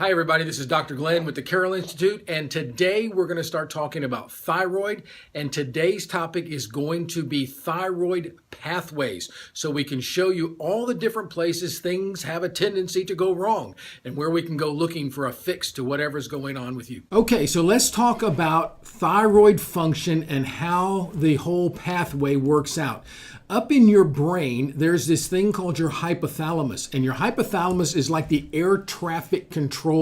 Hi everybody, this is Dr. Glenn with the Carroll Institute, and today we're going to start talking about thyroid, and today's topic is going to be thyroid pathways, so we can show you all the different places things have a tendency to go wrong and where we can go looking for a fix to whatever's going on with you. Okay, so let's talk about thyroid function and how the whole pathway works out. Up in your brain, there's this thing called your hypothalamus, and your hypothalamus is like the air traffic control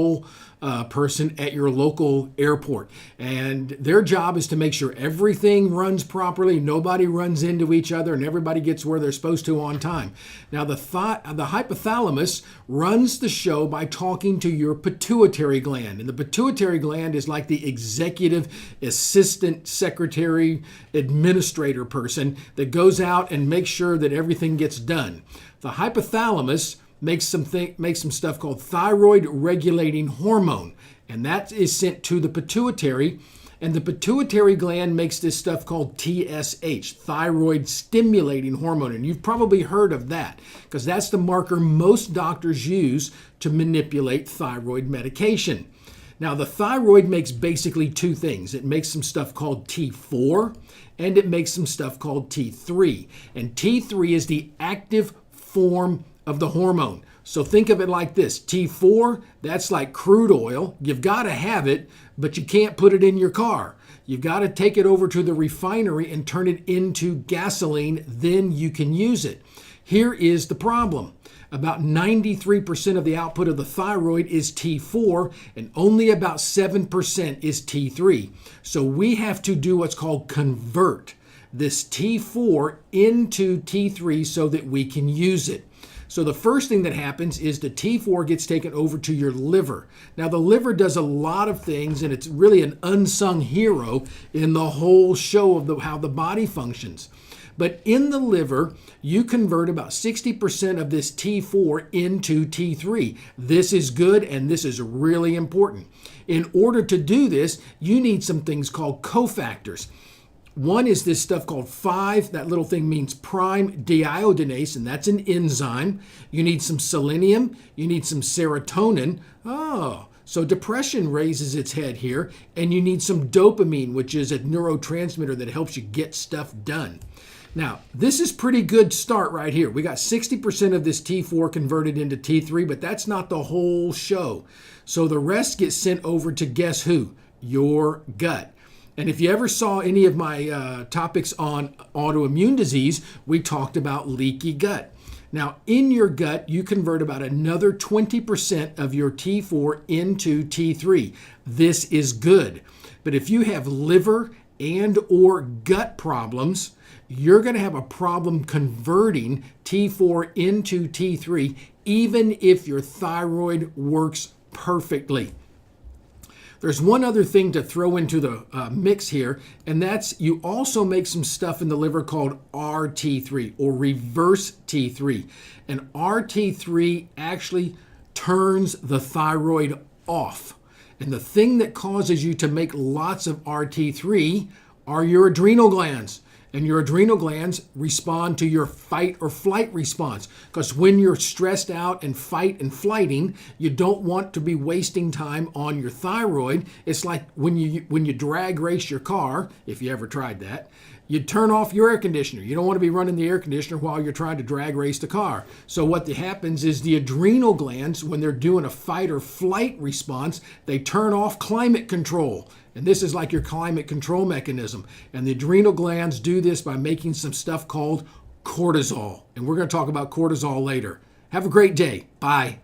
person at your local airport. And their job is to make sure everything runs properly, nobody runs into each other, and everybody gets where they're supposed to on time. Now, the hypothalamus runs the show by talking to your pituitary gland. And the pituitary gland is like the executive assistant secretary administrator person that goes out and makes sure that everything gets done. The hypothalamus makes some stuff called thyroid regulating hormone, and that is sent to the pituitary, and the pituitary gland makes this stuff called TSH, thyroid stimulating hormone, and you've probably heard of that because that's the marker most doctors use to manipulate thyroid medication. Now, the thyroid makes basically two things. It makes some stuff called T4 and it makes some stuff called T3, and T3 is the active form of the hormone. So think of it like this. T4, that's like crude oil. You've got to have it, but you can't put it in your car. You've got to take it over to the refinery and turn it into gasoline, then you can use it. Here is the problem. About 93% of the output of the thyroid is T4 and only about 7% is T3. So we have to do what's called convert this T4 into T3 so that we can use it. So the first thing that happens is the T4 gets taken over to your liver. Now the liver does a lot of things, and it's really an unsung hero in the whole show of how the body functions. But in the liver, you convert about 60% of this T4 into T3. This is good, and this is really important. In order to do this, you need some things called cofactors. One is this stuff called 5. That little thing means prime deiodinase, and that's an enzyme. You need some selenium. You need some serotonin. So depression raises its head here. And you need some dopamine, which is a neurotransmitter that helps you get stuff done. Now, this is pretty good start right here. We got 60% of this T4 converted into T3, but that's not the whole show. So the rest gets sent over to guess who? Your gut. And if you ever saw any of my topics on autoimmune disease, we talked about leaky gut. Now, in your gut, you convert about another 20% of your T4 into T3. This is good. But if you have liver and or gut problems, you're going to have a problem converting T4 into T3, even if your thyroid works perfectly. There's one other thing to throw into the mix here, and that's you also make some stuff in the liver called RT3 or reverse T3. And RT3 actually turns the thyroid off. And the thing that causes you to make lots of RT3 are your adrenal glands. And your adrenal glands respond to your fight or flight response. Because when you're stressed out and fight and flighting, you don't want to be wasting time on your thyroid. It's like when you drag race your car, if you ever tried that, you turn off your air conditioner. You don't want to be running the air conditioner while you're trying to drag race the car. So what happens is the adrenal glands, when they're doing a fight or flight response, they turn off climate control. And this is like your climate control mechanism. And the adrenal glands do this by making some stuff called cortisol. And we're going to talk about cortisol later. Have a great day. Bye.